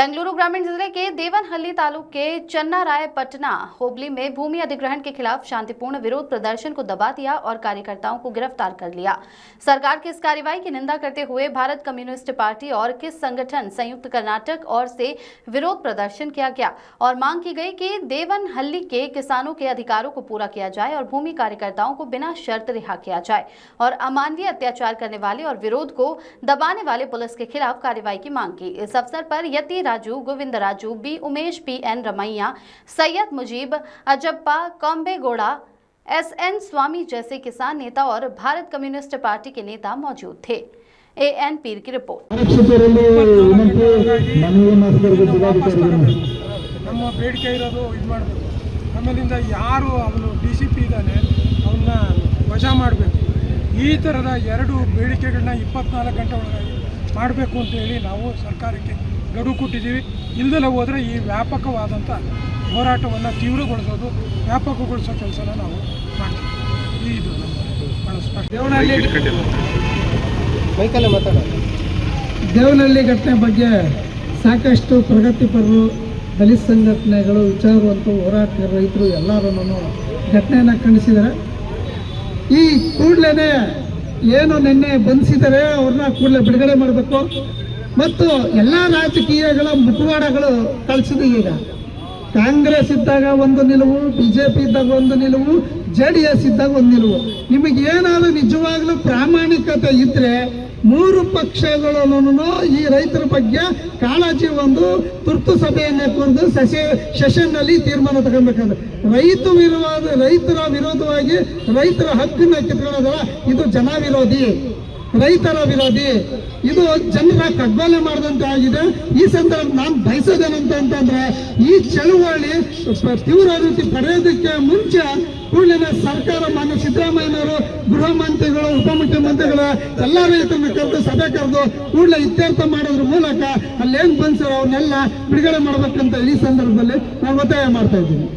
बेंगलुरु ग्रामीण जिले के देवनहल्ली तालुक के चन्नारायपटना होबली में भूमि अधिग्रहण के खिलाफ शांतिपूर्ण विरोध प्रदर्शन को दबा दिया और कार्यकर्ताओं को गिरफ्तार कर लिया। सरकार की इस कार्रवाई की निंदा करते हुए भारत कम्युनिस्ट पार्टी और किस संगठन संयुक्त कर्नाटक और से विरोध प्रदर्शन किया गया और मांग की गई कि देवनहल्ली के किसानों के अधिकारों को पूरा किया जाए और भूमि कार्यकर्ताओं को बिना शर्त रिहा किया जाए और अमानवीय अत्याचार करने वाले और विरोध को दबाने वाले पुलिस के खिलाफ कार्रवाई की मांग की। इस अवसर पर Yati Raju, Govind Raju, B Umesh, P N. Ramaiah, Syed Mujeeb, Ajappa, Kombegowda, S N. Swamy जैसे किसान नेता और भारत कम्युनिस्ट पार्टी के नेता मौजूद थे। ए.एन. पीर की रिपोर्ट। ನಮ್ಮ ಬೇಡಿಕೆ ಇರೋದು ಇದು ಮಾಡಬೇಕು, ಆಮೇಲಿಂದ ಯಾರು ಅವನು ಡಿ.ಸಿ.ಪಿ ಇದ್ದಾನೆ ಅವನ್ನ ವಜಾ ಮಾಡಬೇಕು। ಈ ಥರದ ಎರಡು ಬೇಡಿಕೆಗಳನ್ನ 24 ಗಂಟೆ ಒಳಗಾಗಿ ಮಾಡಬೇಕು ಅಂತೇಳಿ ನಾವು ಸರ್ಕಾರಕ್ಕೆ ಗಡುವು ಕೊಟ್ಟಿದ್ದೀವಿ। ಇಲ್ಲದೆಲ್ಲ ಹೋದರೆ ಈ ವ್ಯಾಪಕವಾದಂಥ ಹೋರಾಟವನ್ನು ತೀವ್ರಗೊಳಿಸೋದು, ವ್ಯಾಪಕಗೊಳಿಸೋ ಕೆಲಸನ ನಾವು ಮಾಡ್ತೀವಿ। ಇದು ಭಾಳ ಸ್ಪಷ್ಟ। ದೇವನಹಳ್ಳಿ ಘಟನೆ ಬಗ್ಗೆ ಸಾಕಷ್ಟು ಪ್ರಗತಿಪರರು, ದಲಿತ ಸಂಘಟನೆಗಳು, ವಿಚಾರವಂತರು, ಹೋರಾಟಗಾರರು, ರೈತರು ಎಲ್ಲರೂ ಘಟನೆಯನ್ನು ಖಂಡಿಸಿದ್ದಾರೆ। ಈ ಕೂಡಲೇ ಏನು ನಿನ್ನೆ ಬಂಧಿಸಿದ್ದಾರೆ ಅವ್ರನ್ನ ಕೂಡಲೇ ಬಿಡುಗಡೆ ಮಾಡಬೇಕು ಮತ್ತು ಎಲ್ಲ ರಾಜಕೀಯಗಳ ಮುಖವಾಡಗಳು ಕಳಿಸಿದೆ। ಈಗ ಕಾಂಗ್ರೆಸ್ ಇದ್ದಾಗ ಒಂದು ನಿಲುವು, ಬಿಜೆಪಿ ಇದ್ದಾಗ ಒಂದು ನಿಲುವು, JDS ಇದ್ದಾಗ ಒಂದು ನಿಲುವು। ನಿಮಗೇನಾದರೂ ನಿಜವಾಗ್ಲೂ ಪ್ರಾಮಾಣಿಕತೆ ಇದ್ದರೆ ಮೂರು ಪಕ್ಷಗಳನ್ನು ಈ ರೈತರ ಬಗ್ಗೆ ಕಾಳಜಿ ಒಂದು ತುರ್ತು ಸಭೆಯನ್ನೇ ಕರೆದು ಸೆಷನ್ನಲ್ಲಿ ತೀರ್ಮಾನ ತಗೊಳ್ಬೇಕಾದ್ರೆ ರೈತರ ವಿರೋಧವಾಗಿ ರೈತರ ಹಕ್ಕನ್ನ ಕಿತ್ಕೊಳ್ಳೋದಲ್ಲ, ಇದು ಜನ ವಿರೋಧಿ, ರೈತರ ವಿರೋಧಿ, ಇದು ಜನರ ಕಗ್ಗೊಲೆ ಮಾಡಿದಂತೆ ಆಗಿದೆ। ಈ ಸಂದರ್ಭ ನಾನು ಬಯಸೋದೇನಂತಂದ್ರೆ ಈ ಚಳುವಳಿ ತೀವ್ರ ರೀತಿ ಪಡೆಯೋದಕ್ಕೆ ಮುಂಚೆ ಕೂಡಲೇ ಸರ್ಕಾರ, ಮಾನ್ಯ ಸಿದ್ದರಾಮಯ್ಯನವರು, ಗೃಹ ಮಂತ್ರಿಗಳು, ಉಪಮುಖ್ಯಮಂತ್ರಿಗಳು ಎಲ್ಲ ರೈತರನ್ನ ಕರೆದು ಸಭೆ ಕರೆದು ಕೂಡಲೇ ಇತ್ಯರ್ಥ ಮಾಡೋದ್ರ ಮೂಲಕ ಅಲ್ಲೇನು ಬಂದಿರೋ ಅವನ್ನೆಲ್ಲ ಬಿಡುಗಡೆ ಮಾಡ್ಬೇಕಂತ ಈ ಸಂದರ್ಭದಲ್ಲಿ ನಾವು ಒತ್ತಾಯ ಮಾಡ್ತಾ ಇದ್ದೀವಿ।